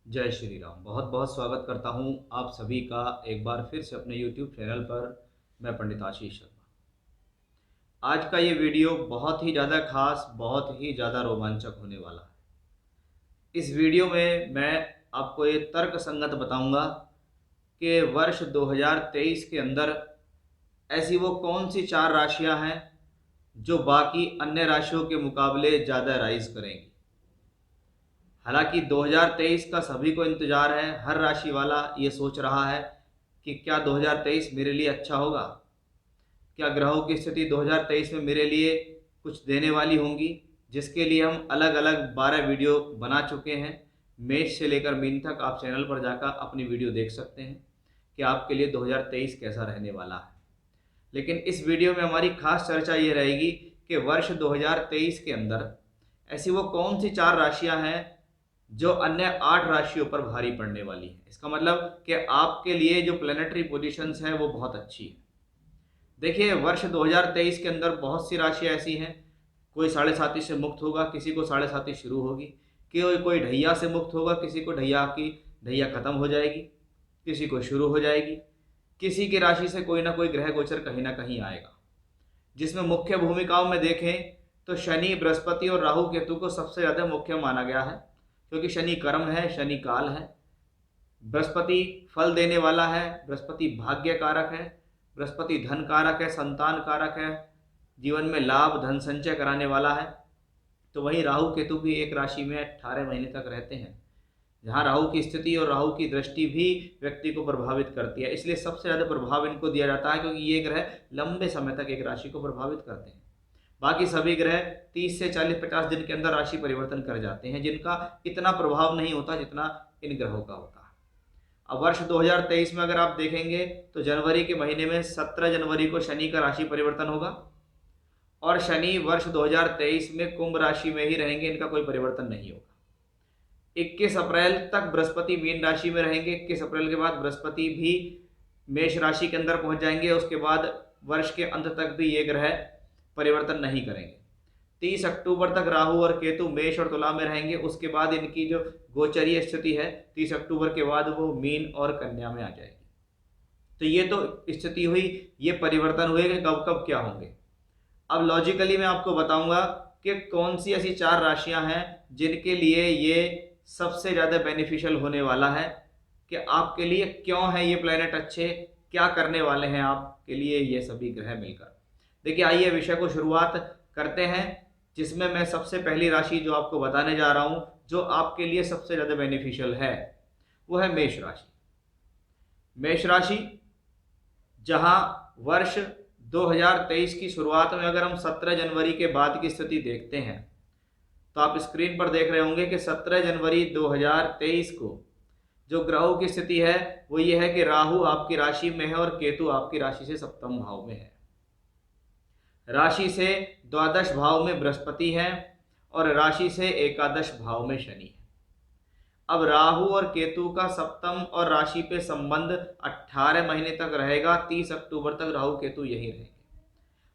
जय श्री राम। बहुत बहुत स्वागत करता हूं आप सभी का एक बार फिर से अपने YouTube चैनल पर। मैं पंडित आशीष शर्मा। आज का ये वीडियो बहुत ही ज़्यादा खास, बहुत ही ज़्यादा रोमांचक होने वाला है। इस वीडियो में मैं आपको ये तर्क संगत बताऊंगा कि वर्ष 2023 के अंदर ऐसी वो कौन सी चार राशियां हैं जो बाकी अन्य राशियों के मुकाबले ज़्यादा राइज करेंगी। हालांकि 2023 का सभी को इंतजार है, हर राशि वाला ये सोच रहा है कि क्या 2023 मेरे लिए अच्छा होगा, क्या ग्रहों की स्थिति 2023 में मेरे लिए कुछ देने वाली होंगी, जिसके लिए हम अलग अलग 12 वीडियो बना चुके हैं। मेष से लेकर मीन तक आप चैनल पर जाकर अपनी वीडियो देख सकते हैं कि आपके लिए 2023 कैसा रहने वाला है। लेकिन इस वीडियो में हमारी खास चर्चा ये रहेगी कि वर्ष 2023 के अंदर ऐसी वो कौन सी चार राशियां हैं जो अन्य 8 राशियों पर भारी पड़ने वाली है। इसका मतलब कि आपके लिए जो प्लेनेटरी पोजीशंस हैं वो बहुत अच्छी है। देखिए, वर्ष 2023 के अंदर बहुत सी राशियां ऐसी हैं। कोई साढ़े साती से मुक्त होगा, किसी को साढ़े साती शुरू होगी, कोई ढैया से मुक्त होगा, किसी को ढैया खत्म हो जाएगी, किसी को शुरू हो जाएगी। किसी की राशि से कोई ना कोई ग्रह गोचर कहीं ना कहीं आएगा, जिसमें मुख्य भूमिकाओं में देखें तो शनि, बृहस्पति और राहु केतु को सबसे ज़्यादा मुख्य माना गया है, क्योंकि शनि कर्म है, शनि काल है। बृहस्पति फल देने वाला है, बृहस्पति भाग्य कारक है, बृहस्पति धन कारक है, संतान कारक है, जीवन में लाभ धन संचय कराने वाला है। तो वहीं राहु केतु भी एक राशि में 18 महीने तक रहते हैं, जहाँ राहु की स्थिति और राहु की दृष्टि भी व्यक्ति को प्रभावित करती है। इसलिए सबसे ज़्यादा प्रभाव इनको दिया जाता है, क्योंकि ये ग्रह लंबे समय तक एक राशि को प्रभावित करते हैं। बाकी सभी ग्रह 30 से 40-50 दिन के अंदर राशि परिवर्तन कर जाते हैं, जिनका इतना प्रभाव नहीं होता जितना इन ग्रहों का होता है। अब वर्ष 2023 में अगर आप देखेंगे तो जनवरी के महीने में 17 जनवरी को शनि का राशि परिवर्तन होगा, और शनि वर्ष 2023 में कुंभ राशि में ही रहेंगे, इनका कोई परिवर्तन नहीं होगा। 21 अप्रैल तक बृहस्पति मीन राशि में रहेंगे। 21 अप्रैल के बाद बृहस्पति भी मेष राशि के अंदर पहुंच जाएंगे। उसके बाद वर्ष के अंत तक भी ये ग्रह परिवर्तन नहीं करेंगे। 30 अक्टूबर तक राहु और केतु मेष और तुला में रहेंगे। उसके बाद इनकी जो गोचरीय स्थिति है, 30 अक्टूबर के बाद वो मीन और कन्या में आ जाएगी। तो ये तो स्थिति हुई, ये परिवर्तन हुए कि कब कब क्या होंगे। अब लॉजिकली मैं आपको बताऊंगा कि कौन सी ऐसी चार राशियां हैं जिनके लिए ये सबसे ज़्यादा बेनिफिशियल होने वाला है, कि आपके लिए क्यों है ये प्लेनेट अच्छे, क्या करने वाले हैं आपके लिए ये सभी ग्रह मिलकर। देखिए, आइए विषय को शुरुआत करते हैं, जिसमें मैं सबसे पहली राशि जो आपको बताने जा रहा हूं, जो आपके लिए सबसे ज़्यादा बेनिफिशियल है, वो है मेष राशि। मेष राशि, जहां वर्ष 2023 की शुरुआत में अगर हम 17 जनवरी के बाद की स्थिति देखते हैं, तो आप स्क्रीन पर देख रहे होंगे कि 17 जनवरी 2023 को जो ग्रहों की स्थिति है वो ये है कि राहु आपकी राशि में है और केतु आपकी राशि से सप्तम भाव में है। राशि से द्वादश भाव में बृहस्पति है और राशि से एकादश भाव में शनि है। अब राहु और केतु का सप्तम और राशि पे संबंध 18 महीने तक रहेगा। 30 अक्टूबर तक राहु केतु यही रहेंगे।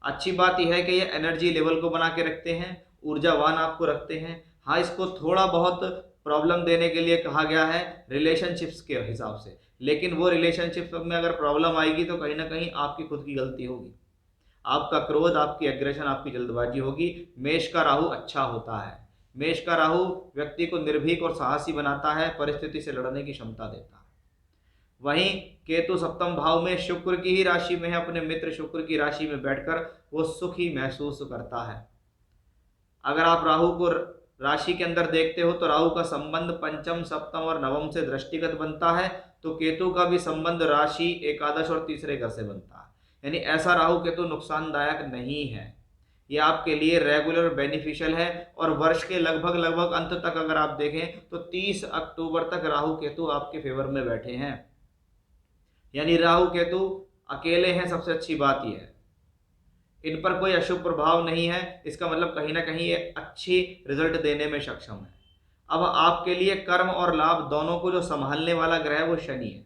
अच्छी बात यह है कि ये एनर्जी लेवल को बना के रखते हैं, ऊर्जावान आपको रखते हैं। हाँ, इसको थोड़ा बहुत प्रॉब्लम देने के लिए कहा गया है रिलेशनशिप्स के हिसाब से, लेकिन वो रिलेशनशिप में अगर प्रॉब्लम आएगी तो कहीं ना कहीं आपकी खुद की गलती होगी, आपका क्रोध, आपकी एग्रेशन, आपकी जल्दबाजी होगी। मेष का राहु अच्छा होता है। मेष का राहु व्यक्ति को निर्भीक और साहसी बनाता है, परिस्थिति से लड़ने की क्षमता देता है। वहीं केतु सप्तम भाव में शुक्र की ही राशि में है, अपने मित्र शुक्र की राशि में बैठकर वो सुखी महसूस करता है। अगर आप राहु को राशि के अंदर देखते हो तो राहु का संबंध पंचम, सप्तम और नवम से दृष्टिगत बनता है, तो केतु का भी संबंध राशि, एकादश और तीसरे घर से बनता है। यानी ऐसा राहु केतु नुकसानदायक नहीं है, ये आपके लिए रेगुलर बेनिफिशियल है। और वर्ष के लगभग लगभग अंत तक अगर आप देखें तो 30 अक्टूबर तक राहु केतु आपके फेवर में बैठे हैं, यानी राहु केतु अकेले हैं। सबसे अच्छी बात यह है, इन पर कोई अशुभ प्रभाव नहीं है। इसका मतलब कहीं ना कहीं ये अच्छी रिजल्ट देने में सक्षम है। अब आपके लिए कर्म और लाभ दोनों को जो संभालने वाला ग्रह वो शनि है,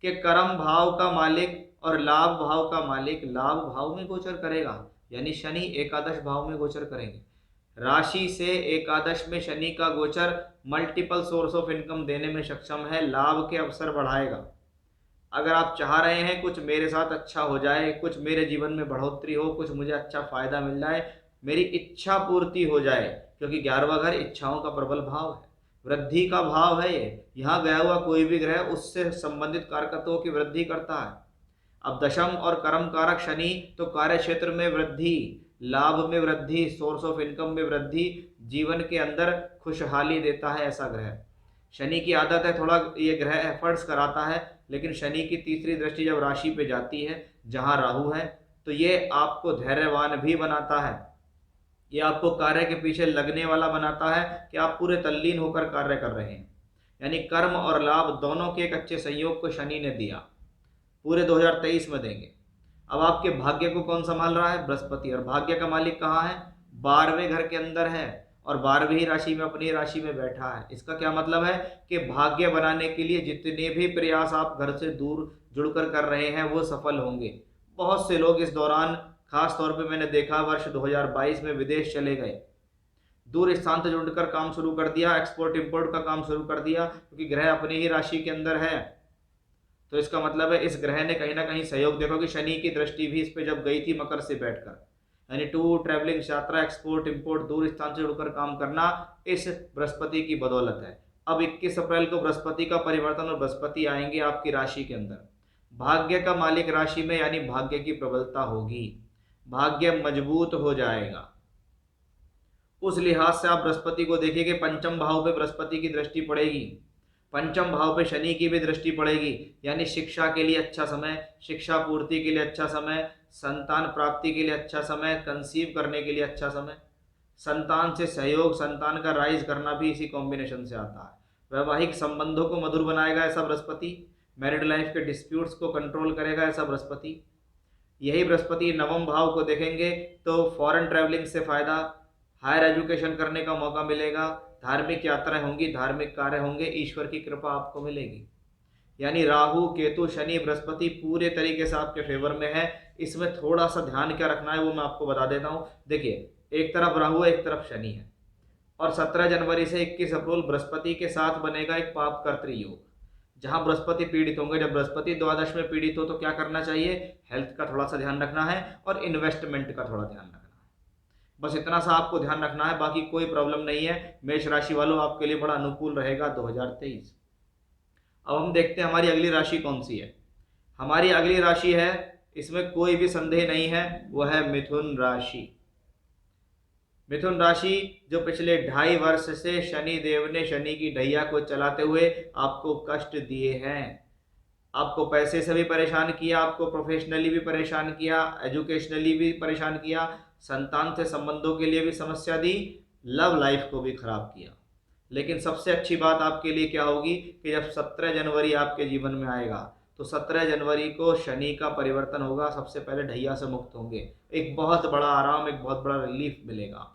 कि कर्म भाव का मालिक और लाभ भाव का मालिक लाभ भाव में गोचर करेगा, यानी शनि एकादश भाव में गोचर करेंगे। राशि से एकादश में शनि का गोचर मल्टीपल सोर्स ऑफ इनकम देने में सक्षम है, लाभ के अवसर बढ़ाएगा। अगर आप चाह रहे हैं कुछ मेरे साथ अच्छा हो जाए, कुछ मेरे जीवन में बढ़ोतरी हो, कुछ मुझे अच्छा फायदा मिल जाए, मेरी इच्छा पूर्ति हो जाए, क्योंकि 11वां घर इच्छाओं का प्रबल भाव है, वृद्धि का भाव है ये। यहाँ गया हुआ कोई भी ग्रह उससे संबंधित कारकत्वों की वृद्धि करता है। अब दशम और कर्म कारक शनि तो कार्य क्षेत्र में वृद्धि, लाभ में वृद्धि, सोर्स ऑफ इनकम में वृद्धि, जीवन के अंदर खुशहाली देता है ऐसा ग्रह। शनि की आदत है थोड़ा ये ग्रह एफर्ट्स कराता है, लेकिन शनि की तीसरी दृष्टि जब राशि पे जाती है जहां राहु है, तो ये आपको धैर्यवान भी बनाता है। ये आपको कार्य के पीछे लगने वाला बनाता है कि आप पूरे तल्लीन होकर कार्य कर रहे हैं। यानी कर्म और लाभ दोनों के एक अच्छे संयोग को शनि ने दिया, पूरे 2023 में देंगे। अब आपके भाग्य को कौन संभाल रहा है? बृहस्पति। और भाग्य का मालिक कहाँ है? 12वें घर के अंदर है और 12वीं राशि में, अपनी राशि में बैठा है। इसका क्या मतलब है कि भाग्य बनाने के लिए जितने भी प्रयास आप घर से दूर जुड़कर कर रहे हैं वो सफल होंगे। बहुत से लोग इस दौरान, खास तौर पे मैंने देखा, वर्ष 2022 में विदेश चले गए, दूर स्थान से जुड़कर काम शुरू कर दिया, एक्सपोर्ट इंपोर्ट का काम शुरू कर दिया, क्योंकि ग्रह अपनी ही राशि के अंदर है। तो इसका मतलब है इस ग्रह ने कहीं ना कहीं सहयोग, देखो कि शनि की दृष्टि भी इस पे जब गई थी मकर से बैठकर, यानी टूर, ट्रैवलिंग, यात्रा, एक्सपोर्ट इंपोर्ट, दूर स्थान से जुड़कर काम करना इस बृहस्पति की बदौलत है। अब 21 अप्रैल को बृहस्पति का परिवर्तन और बृहस्पति आएंगे आपकी राशि के अंदर, भाग्य का मालिक राशि में, यानी भाग्य की प्रबलता होगी, भाग्य मजबूत हो जाएगा। उस लिहाज से आप बृहस्पति को देखिए कि पंचम भाव पे बृहस्पति की दृष्टि पड़ेगी, पंचम भाव पे शनि की भी दृष्टि पड़ेगी, यानी शिक्षा के लिए अच्छा समय, शिक्षा पूर्ति के लिए अच्छा समय, संतान प्राप्ति के लिए अच्छा समय, कंसीव करने के लिए अच्छा समय, संतान से सहयोग, संतान का राइज करना भी इसी कॉम्बिनेशन से आता है। वैवाहिक संबंधों को मधुर बनाएगा ऐसा बृहस्पति, मैरिड लाइफ के डिस्प्यूट्स को कंट्रोल करेगा ऐसा बृहस्पति। यही बृहस्पति नवम भाव को देखेंगे तो फॉरेन ट्रैवलिंग से फायदा, हायर एजुकेशन करने का मौका मिलेगा, धार्मिक यात्राएं होंगी, धार्मिक कार्य होंगे, ईश्वर की कृपा आपको मिलेगी। यानी राहु, केतु, शनि, बृहस्पति पूरे तरीके से आपके फेवर में है। इसमें थोड़ा सा ध्यान क्या रखना है वो मैं आपको बता देता हूँ। देखिए, एक तरफ राहु है, एक तरफ शनि है, और 17 जनवरी से 21 अप्रैल बृहस्पति के साथ बनेगा एक पाप कर्तृ योग, जहां बृहस्पति पीड़ित होंगे। जब बृहस्पति द्वादश में पीड़ित हो तो क्या करना चाहिए? हेल्थ का थोड़ा सा ध्यान रखना है और इन्वेस्टमेंट का थोड़ा ध्यान रखना है। बस इतना सा आपको ध्यान रखना है, बाकी कोई प्रॉब्लम नहीं है। मेष राशि वालों, आपके लिए बड़ा अनुकूल रहेगा 2023। अब हम देखते हैं हमारी अगली राशि कौन सी है। हमारी अगली राशि है, इसमें कोई भी संदेह नहीं है, वह है मिथुन राशि। मिथुन राशि जो पिछले 2.5 वर्ष से शनि देव ने शनि की ढैया को चलाते हुए आपको कष्ट दिए हैं, आपको पैसे से भी परेशान किया, आपको प्रोफेशनली भी परेशान किया, एजुकेशनली भी परेशान किया, संतान से संबंधों के लिए भी समस्या दी, लव लाइफ को भी खराब किया। लेकिन सबसे अच्छी बात आपके लिए क्या होगी कि जब 17 जनवरी आपके जीवन में आएगा तो 17 जनवरी को शनि का परिवर्तन होगा, सबसे पहले ढैया से मुक्त होंगे, एक बहुत बड़ा आराम, एक बहुत बड़ा रिलीफ मिलेगा।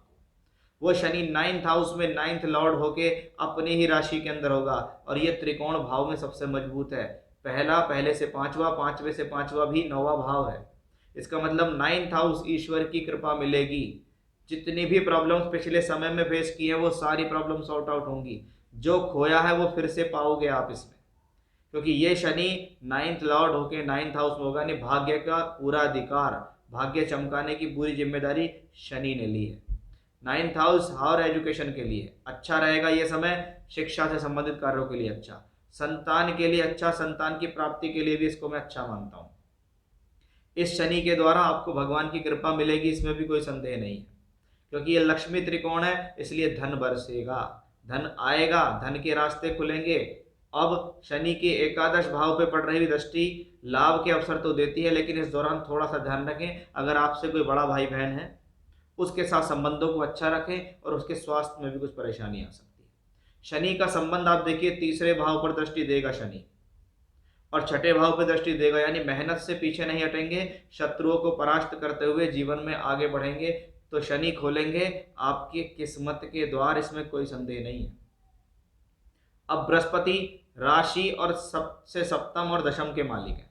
वो शनि 9th हाउस में 9th लॉर्ड होके अपनी ही राशि के अंदर होगा, और ये त्रिकोण भाव में सबसे मजबूत है। पहला, पहले से पांचवा, पांचवे से पांचवा भी 9वां भाव है। इसका मतलब 9th हाउस, ईश्वर की कृपा मिलेगी। जितनी भी प्रॉब्लम्स पिछले समय में फेस की है वो सारी प्रॉब्लम सॉर्ट आउट होंगी, जो खोया है वो फिर से पाओगे आप इसमें, क्योंकि ये शनि 9th लॉर्ड होके 9th हाउस में होगा, यानी भाग्य का पूरा अधिकार, भाग्य चमकाने की पूरी जिम्मेदारी शनि ने ली है। 9th हाउस हायर एजुकेशन के लिए अच्छा रहेगा ये समय, शिक्षा से संबंधित कार्यों के लिए अच्छा, संतान के लिए अच्छा, संतान की प्राप्ति के लिए भी इसको मैं अच्छा मानता हूँ। इस शनि के द्वारा आपको भगवान की कृपा मिलेगी, इसमें भी कोई संदेह नहीं है, क्योंकि ये लक्ष्मी त्रिकोण है, इसलिए धन बरसेगा, धन आएगा, धन के रास्ते खुलेंगे। अब शनि की एकादश भाव पे पड़ रही दृष्टि लाभ के अवसर तो देती है, लेकिन इस दौरान थोड़ा सा ध्यान रखें, अगर आपसे कोई बड़ा भाई बहन है उसके साथ संबंधों को अच्छा रखें, और उसके स्वास्थ्य में भी कुछ परेशानी आ सकती है। शनि का संबंध आप देखिए, तीसरे भाव पर दृष्टि देगा शनि, और छठे भाव पर दृष्टि देगा, यानी मेहनत से पीछे नहीं हटेंगे, शत्रुओं को परास्त करते हुए जीवन में आगे बढ़ेंगे, तो शनि खोलेंगे आपकी किस्मत के द्वार, इसमें कोई संदेह नहीं है। अब बृहस्पति राशि और सबसे सप्तम और दशम के मालिक है।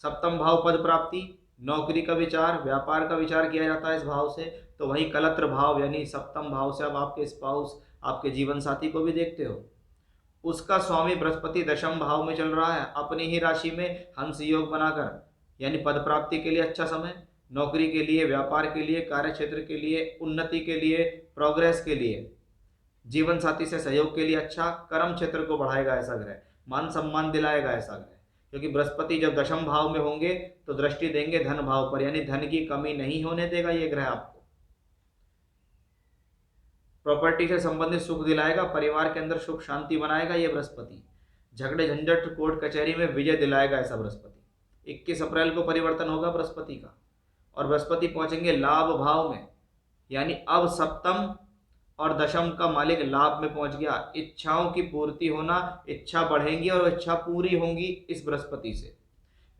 सप्तम भाव पद प्राप्ति, नौकरी का विचार, व्यापार का विचार किया जाता है इस भाव से। तो वहीं कलत्र भाव यानी सप्तम भाव से अब आपके स्पाउस, आपके जीवन साथी को भी देखते हो। उसका स्वामी बृहस्पति दशम भाव में चल रहा है अपनी ही राशि में हंस योग बनाकर, यानी पद प्राप्ति के लिए अच्छा समय, नौकरी के लिए, व्यापार के लिए, कार्य क्षेत्र के लिए, उन्नति के लिए, प्रोग्रेस के लिए, जीवन साथी से सहयोग के लिए अच्छा, कर्म क्षेत्र को बढ़ाएगा ऐसा ग्रह, मान सम्मान दिलाएगा ऐसा ग्रह। क्योंकि बृहस्पति जब दशम भाव में होंगे तो दृष्टि देंगे धन भाव पर, यानी धन की कमी नहीं होने देगा ये ग्रह आपको। प्रॉपर्टी से संबंधित सुख दिलाएगा, परिवार के अंदर सुख शांति बनाएगा ये बृहस्पति। झगड़े झंझट कोर्ट कचहरी में विजय दिलाएगा ऐसा बृहस्पति। 21 अप्रैल को परिवर्तन होगा बृहस्पति का, और बृहस्पति पहुंचेंगे लाभ भाव में, यानी अब सप्तम और दशम का मालिक लाभ में पहुंच गया। इच्छाओं की पूर्ति होना, इच्छा बढ़ेंगी और इच्छा पूरी होंगी इस बृहस्पति से।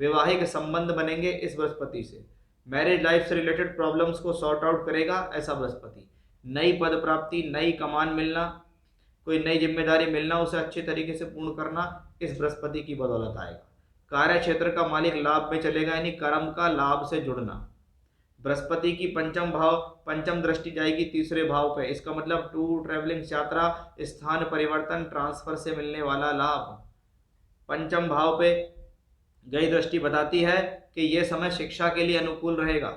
वैवाहिक संबंध बनेंगे इस बृहस्पति से। मैरिज लाइफ से रिलेटेड प्रॉब्लम्स को सॉर्ट आउट करेगा ऐसा बृहस्पति। नई पद प्राप्ति, नई कमान मिलना, कोई नई जिम्मेदारी मिलना, उसे अच्छे तरीके से पूर्ण करना इस बृहस्पति की बदौलत आएगा। कार्य क्षेत्र का मालिक लाभ में चलेगा, यानी कर्म का लाभ से जुड़ना। बृहस्पति की पंचम दृष्टि जाएगी तीसरे भाव पे। इसका मतलब टूर, ट्रैवलिंग, यात्रा, स्थान परिवर्तन, ट्रांसफर से मिलने वाला लाभ। पंचम भाव पे गई दृष्टि बताती है कि यह समय शिक्षा के लिए अनुकूल रहेगा।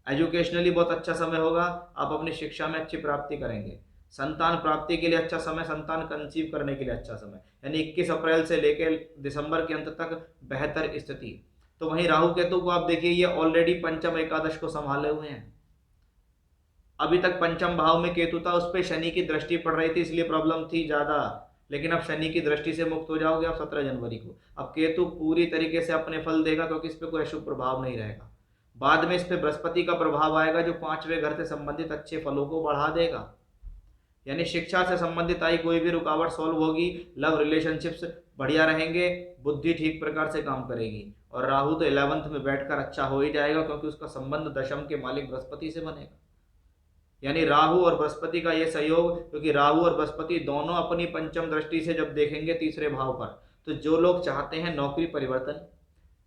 एजुकेशनली बहुत अच्छा समय होगा, आप अपनी शिक्षा में अच्छी प्राप्ति करेंगे। संतान प्राप्ति के लिए अच्छा समय, संतान कंसीव करने के लिए अच्छा समय, यानी 21 अप्रैल से लेकर दिसंबर के अंत तक बेहतर स्थिति। तो वहीं राहु केतु को आप देखिए, ये ऑलरेडी पंचम एकादश को संभाले हुए हैं। अभी तक पंचम भाव में केतु था, उस पर शनि की दृष्टि पड़ रही थी, इसलिए प्रॉब्लम थी ज्यादा। लेकिन अब शनि की दृष्टि से मुक्त हो जाओगे आप 17 जनवरी को। अब केतु पूरी तरीके से अपने फल देगा, क्योंकि इस पर कोई अशुभ प्रभाव नहीं रहेगा। बाद में इस पे बृहस्पति का प्रभाव आएगा, जो 5वें घर से संबंधित अच्छे फलों को बढ़ा देगा। यानी शिक्षा से संबंधित आई कोई भी रुकावट सॉल्व होगी, लव रिलेशनशिप्स बढ़िया रहेंगे, बुद्धि ठीक प्रकार से काम करेगी। और राहु तो 11th में बैठकर अच्छा हो ही जाएगा, क्योंकि उसका संबंध दशम के मालिक बृहस्पति से बनेगा। यानी राहु और बृहस्पति का ये सहयोग, क्योंकि राहु और बृहस्पति दोनों अपनी पंचम दृष्टि से जब देखेंगे तीसरे भाव पर, तो जो लोग चाहते हैं नौकरी परिवर्तन,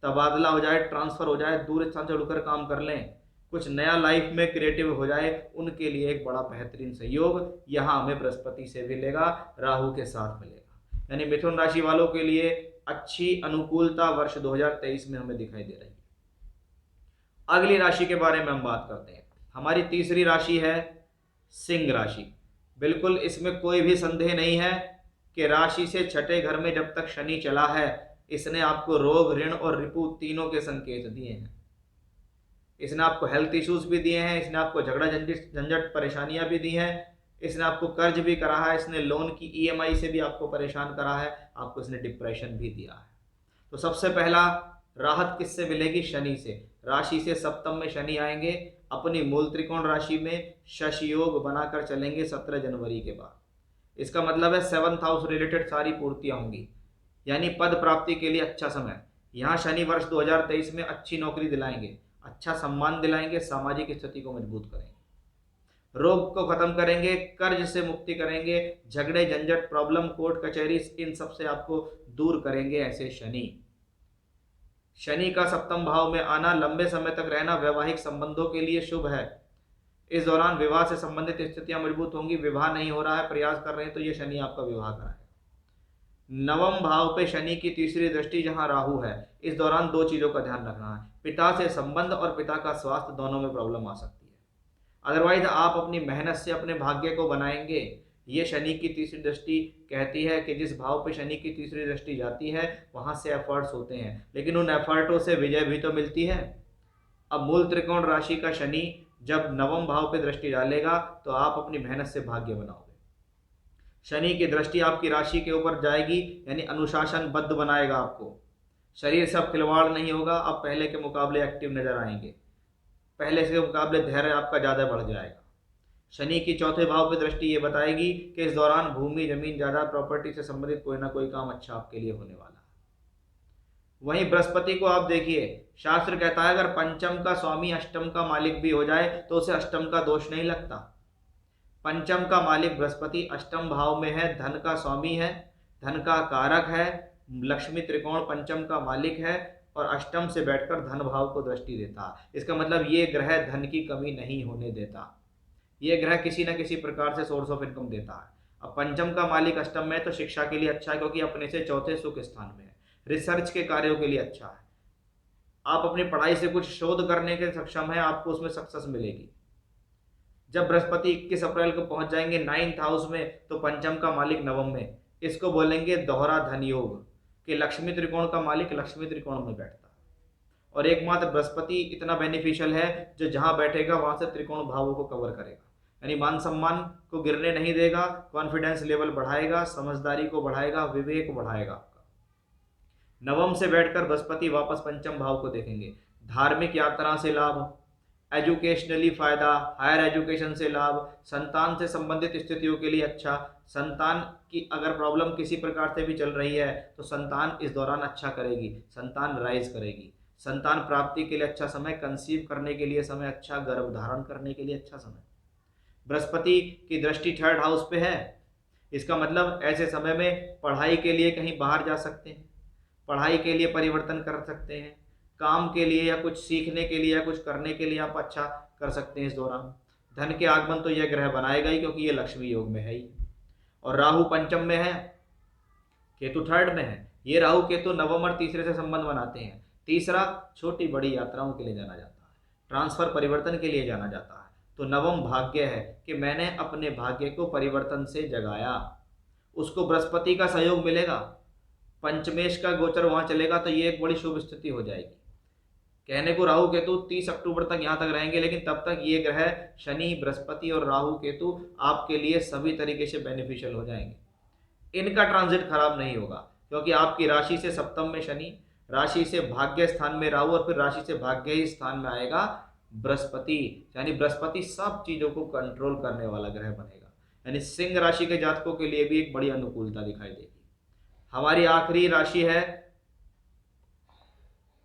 तबादला हो जाए, ट्रांसफर हो जाए, दूर स्थान से उड़कर काम कर लें, कुछ नया लाइफ में क्रिएटिव हो जाए, उनके लिए एक बड़ा बेहतरीन सहयोग यहाँ हमें बृहस्पति से मिलेगा, राहु के साथ मिलेगा। यानी मिथुन राशि वालों के लिए अच्छी अनुकूलता वर्ष 2023 में हमें दिखाई दे रही है। अगली राशि के बारे में हम बात करते हैं। हमारी तीसरी राशि है सिंह राशि। बिल्कुल इसमें कोई भी संदेह नहीं है कि राशि से छठे घर में जब तक शनि चला है, इसने आपको रोग, ऋण और रिपु तीनों के संकेत दिए हैं। इसने आपको हेल्थ इश्यूज भी दिए हैं, इसने आपको झगड़ा झंझट परेशानियां भी दी हैं, इसने आपको कर्ज भी करा है, इसने लोन की ईएमआई से भी आपको परेशान करा है, आपको इसने डिप्रेशन भी दिया है। तो सबसे पहला राहत किससे मिलेगी? शनि से। राशि से सप्तम में शनि आएंगे, अपनी मूल त्रिकोण राशि में शशि योग बनाकर चलेंगे 17 जनवरी के बाद। इसका मतलब है 7th हाउस रिलेटेड सारी पूर्तियां होंगी, यानी पद प्राप्ति के लिए अच्छा समय। यहाँ शनि वर्ष 2023 में अच्छी नौकरी दिलाएंगे, अच्छा सम्मान दिलाएंगे, सामाजिक स्थिति को मजबूत करेंगे, रोग को खत्म करेंगे, कर्ज से मुक्ति करेंगे, झगड़े झंझट प्रॉब्लम कोर्ट कचहरी इन सब से आपको दूर करेंगे ऐसे शनि। शनि का सप्तम भाव में आना, लंबे समय तक रहना वैवाहिक संबंधों के लिए शुभ है। इस दौरान विवाह से संबंधित स्थितियां मजबूत होंगी। विवाह नहीं हो रहा है, प्रयास कर रहे हैं, तो ये शनि आपका विवाह कराएगा। नवम भाव पे शनि की तीसरी दृष्टि जहां राहु है, इस दौरान दो चीजों का ध्यान रखना है, पिता से संबंध और पिता का स्वास्थ्य, दोनों में प्रॉब्लम आ सकती है। अदरवाइज आप अपनी मेहनत से अपने भाग्य को बनाएंगे। ये शनि की तीसरी दृष्टि कहती है कि जिस भाव पे शनि की तीसरी दृष्टि जाती है वहां से एफर्ट्स होते हैं, लेकिन उन एफर्टों से विजय भी तो मिलती है। अब मूल त्रिकोण राशि का शनि जब नवम भाव पे दृष्टि डालेगा तो आप अपनी मेहनत से भाग्य बनाओगे। शनि की दृष्टि आपकी राशि के ऊपर जाएगी, यानी अनुशासनबद्ध बनाएगा आपको। शरीर से अब खिलवाड़ नहीं होगा, अब पहले के मुकाबले एक्टिव नजर आएंगे, पहले से मुकाबले धैर्य आपका ज़्यादा बढ़ जाएगा। शनि की चौथे भाव पे दृष्टि ये बताएगी कि इस दौरान भूमि, जमीन, जायदाद, प्रॉपर्टी से संबंधित कोई ना कोई काम अच्छा आपके लिए होने वाला है। वहीं बृहस्पति को आप देखिए, शास्त्र कहता है अगर पंचम का स्वामी अष्टम का मालिक भी हो जाए तो उसे अष्टम का दोष नहीं लगता। पंचम का मालिक बृहस्पति अष्टम भाव में है, धन का स्वामी है, धन का कारक है, लक्ष्मी त्रिकोण पंचम का मालिक है, और अष्टम से बैठकर धन भाव को दृष्टि देता है। इसका मतलब ये ग्रह धन की कमी नहीं होने देता, ये ग्रह किसी न किसी प्रकार से सोर्स ऑफ इनकम देता है। अब पंचम का मालिक अष्टम में है तो शिक्षा के लिए अच्छा है, क्योंकि अपने से चौथे सुख स्थान में है। रिसर्च के कार्यों के लिए अच्छा है, आप अपनी पढ़ाई से कुछ शोध करने के सक्षम है, आपको उसमें सक्सेस मिलेगी। जब बृहस्पति 21 अप्रैल को पहुंच जाएंगे 9th हाउस में, तो पंचम का मालिक नवम में, इसको बोलेंगे दोहरा धन योग, कि लक्ष्मी त्रिकोण का मालिक लक्ष्मी त्रिकोण में बैठता है। और एकमात्र बृहस्पति इतना बेनिफिशियल है जो जहां बैठेगा वहां से त्रिकोण भावों को कवर करेगा, यानी मान सम्मान को गिरने नहीं देगा, कॉन्फिडेंस लेवल बढ़ाएगा, समझदारी को बढ़ाएगा, विवेक बढ़ाएगा आपका। नवम से बैठकर बृहस्पति वापस पंचम भाव को देखेंगे। धार्मिक यात्रा से लाभ, एजुकेशनली फायदा, हायर एजुकेशन से लाभ, संतान से संबंधित स्थितियों के लिए अच्छा। संतान की अगर प्रॉब्लम किसी प्रकार से भी चल रही है तो संतान इस दौरान अच्छा करेगी, संतान राइज करेगी। संतान प्राप्ति के लिए अच्छा समय, कंसीव करने के लिए समय अच्छा, गर्भ धारण करने के लिए अच्छा समय। बृहस्पति की दृष्टि 3rd हाउस पे है, इसका मतलब ऐसे समय में पढ़ाई के लिए कहीं बाहर जा सकते हैं, पढ़ाई के लिए परिवर्तन कर सकते हैं, काम के लिए या कुछ सीखने के लिए या कुछ करने के लिए आप अच्छा कर सकते हैं इस दौरान। धन के आगमन तो यह ग्रह बनाएगा ही, क्योंकि ये लक्ष्मी योग में है ही। और राहु पंचम में है, केतु 3rd में है। ये राहु केतु नवम और तीसरे से संबंध बनाते हैं। तीसरा छोटी बड़ी यात्राओं के लिए जाना जाता है, ट्रांसफर परिवर्तन के लिए जाना जाता है। तो नवम भाग्य है कि मैंने अपने भाग्य को परिवर्तन से जगाया, उसको बृहस्पति का सहयोग मिलेगा, पंचमेश का गोचर वहां चलेगा, तो ये एक बड़ी शुभ स्थिति हो जाएगी। कहने को राहु केतु 30 अक्टूबर तक यहाँ तक रहेंगे, लेकिन तब तक ये ग्रह शनि, बृहस्पति और राहु केतु आपके लिए सभी तरीके से बेनिफिशियल हो जाएंगे। इनका ट्रांजिट खराब नहीं होगा, क्योंकि आपकी राशि से सप्तम में शनि, राशि से भाग्य स्थान में राहु और फिर राशि से भाग्य ही स्थान में आएगा बृहस्पति। यानी बृहस्पति सब चीजों को कंट्रोल करने वाला ग्रह बनेगा। यानी सिंह राशि के जातकों के लिए भी एक बड़ी अनुकूलता दिखाई देगी। हमारी आखिरी राशि है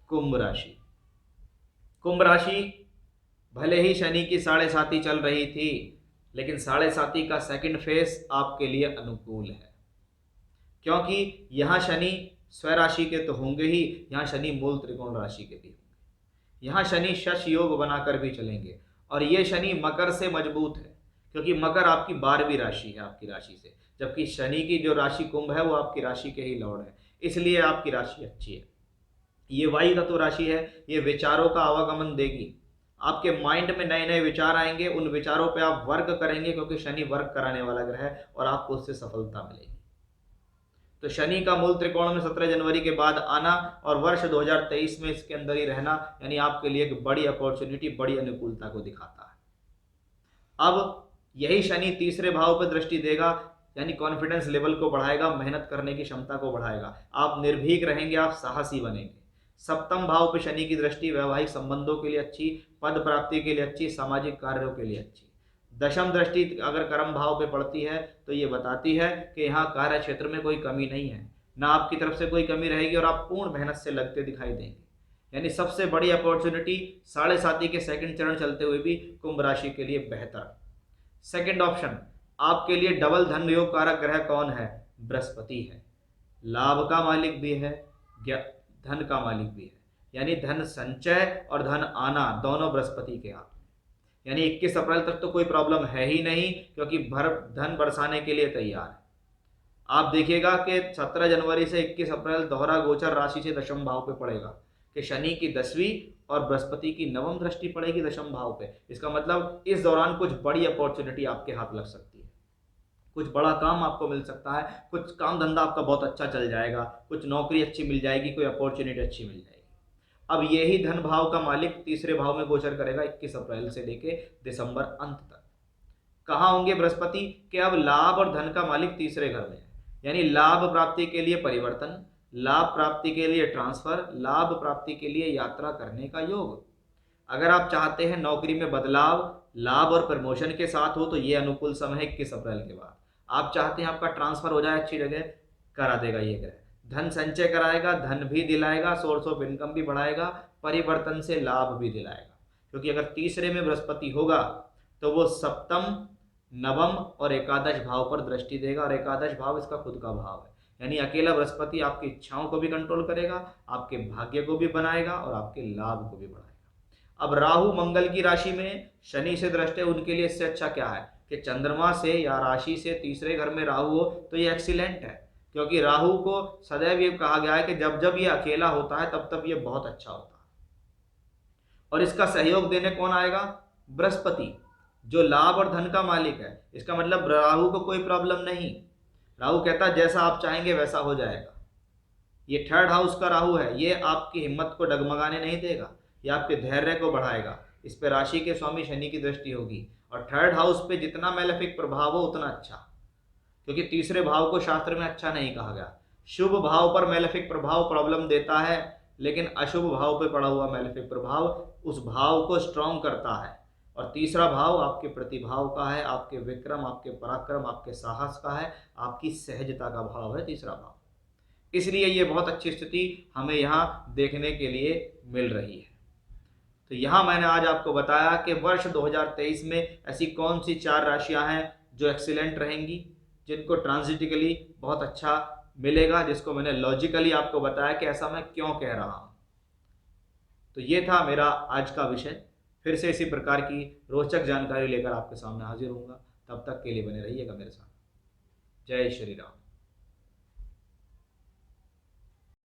कुंभ राशि। कुंभ राशि भले ही शनि की 7.5 चल रही थी, लेकिन 7.5 का सेकंड फेस आपके लिए अनुकूल है, क्योंकि यहां शनि स्वराशि के तो होंगे ही, यहां शनि मूल त्रिकोण राशि के भी होंगे। यहां शनि शश योग बनाकर भी चलेंगे, और ये शनि मकर से मजबूत है, क्योंकि मकर आपकी 12वीं राशि है आपकी राशि से, जबकि शनि की जो राशि कुंभ है वो आपकी राशि के ही लॉर्ड है, इसलिए आपकी राशि अच्छी है। ये वायु तत्व राशि है, ये विचारों का आवागमन देगी, आपके माइंड में नए नए विचार आएंगे, उन विचारों पे आप वर्क करेंगे, क्योंकि शनि वर्क कराने वाला ग्रह है और आपको उससे सफलता मिलेगी। तो शनि का मूल त्रिकोण में 17 जनवरी के बाद आना और वर्ष 2023 में इसके अंदर ही रहना, यानी आपके लिए एक बड़ी अपॉर्चुनिटी, बड़ी अनुकूलता को दिखाता है। अब यही शनि तीसरे भाव पर दृष्टि देगा, यानी कॉन्फिडेंस लेवल को बढ़ाएगा, मेहनत करने की क्षमता को बढ़ाएगा, आप निर्भीक रहेंगे, आप साहसी बनेंगे। सप्तम भाव पे शनि की दृष्टि वैवाहिक संबंधों के लिए अच्छी, पद प्राप्ति के लिए अच्छी, सामाजिक कार्यों के लिए अच्छी। दशम दृष्टि अगर कर्म भाव पे पड़ती है तो ये बताती है कि यहाँ कार्य क्षेत्र में कोई कमी नहीं है, ना आपकी तरफ से कोई कमी रहेगी और आप पूर्ण मेहनत से लगते दिखाई देंगे। यानी सबसे बड़ी अपॉर्चुनिटी 7.5 के सेकंड चरण चलते हुए भी कुंभ राशि के लिए बेहतर। सेकंड ऑप्शन आपके लिए डबल धन योग कारक ग्रह कौन है? बृहस्पति है। लाभ का मालिक भी है, धन का मालिक भी है, यानी धन संचय और धन आना दोनों बृहस्पति के हाथ में। यानी 21 अप्रैल तक तो कोई प्रॉब्लम है ही नहीं, क्योंकि धन बरसाने के लिए तैयार है। आप देखिएगा कि 17 जनवरी से 21 अप्रैल दोहरा गोचर राशि से दशम भाव पे पड़ेगा, कि शनि की 10वीं और बृहस्पति की 9वीं दृष्टि पड़ेगी दशम भाव पे। इसका मतलब इस दौरान कुछ बड़ी अपॉर्चुनिटी आपके हाथ लग सकती है, कुछ बड़ा काम आपको मिल सकता है, कुछ काम धंधा आपका बहुत अच्छा चल जाएगा, कुछ नौकरी अच्छी मिल जाएगी, कोई अपॉर्चुनिटी अच्छी मिल जाएगी। अब यही धन भाव का मालिक तीसरे भाव में गोचर करेगा 21 अप्रैल से लेके दिसंबर अंत तक। कहाँ होंगे बृहस्पति? कि अब लाभ और धन का मालिक तीसरे घर में है, यानी लाभ प्राप्ति के लिए परिवर्तन, लाभ प्राप्ति के लिए ट्रांसफर, लाभ प्राप्ति के लिए यात्रा करने का योग। अगर आप चाहते हैं नौकरी में बदलाव, लाभ और प्रमोशन के साथ हो तो ये अनुकूल समय है 21 अप्रैल के बाद। आप चाहते हैं आपका ट्रांसफर हो जाए अच्छी जगह, करा देगा ये ग्रह। धन संचय कराएगा, धन भी दिलाएगा, सोर्स ऑफ इनकम भी बढ़ाएगा, परिवर्तन से लाभ भी दिलाएगा। क्योंकि अगर तीसरे में बृहस्पति होगा तो वो सप्तम, नवम और एकादश भाव पर दृष्टि देगा, और एकादश भाव इसका खुद का भाव है। यानी अकेला बृहस्पति आपकी इच्छाओं को भी कंट्रोल करेगा, आपके भाग्य को भी बनाएगा और आपके लाभ को भी बढ़ाएगा। अब राहु मंगल की राशि में शनि से दृष्टि, उनके लिए इससे अच्छा क्या है कि चंद्रमा से या राशि से तीसरे घर में राहु हो तो ये एक्सीलेंट है, क्योंकि राहु को सदैव ये कहा गया है कि जब जब ये अकेला होता है तब तब ये बहुत अच्छा होता है। और इसका सहयोग देने कौन आएगा? बृहस्पति, जो लाभ और धन का मालिक है। इसका मतलब राहु को कोई प्रॉब्लम नहीं। राहु कहता है जैसा आप चाहेंगे वैसा हो जाएगा। ये थर्ड हाउस का राहु है, ये आपकी हिम्मत को डगमगाने नहीं देगा, ये आपके धैर्य को बढ़ाएगा। इस पे राशि के स्वामी शनि की दृष्टि होगी और थर्ड हाउस पे जितना मैलेफिक प्रभाव हो उतना अच्छा, क्योंकि तीसरे भाव को शास्त्र में अच्छा नहीं कहा गया। शुभ भाव पर मैलेफिक प्रभाव प्रॉब्लम देता है, लेकिन अशुभ भाव पे पड़ा हुआ मैलेफिक प्रभाव उस भाव को स्ट्रॉन्ग करता है। और तीसरा भाव आपके प्रतिभाव का है, आपके विक्रम, आपके पराक्रम, आपके साहस का है, आपकी सहजता का भाव है तीसरा भाव। इसलिए ये बहुत अच्छी स्थिति हमें यहाँ देखने के लिए मिल रही है। तो यहाँ मैंने आज आपको बताया कि वर्ष 2023 में ऐसी कौन सी 4 राशियाँ हैं जो एक्सीलेंट रहेंगी, जिनको ट्रांजिटिकली बहुत अच्छा मिलेगा, जिसको मैंने लॉजिकली आपको बताया कि ऐसा मैं क्यों कह रहा हूँ। तो ये था मेरा आज का विषय। फिर से इसी प्रकार की रोचक जानकारी लेकर आपके सामने हाजिर होऊंगा। तब तक के लिए बने रहिएगा मेरे साथ। जय श्री राम।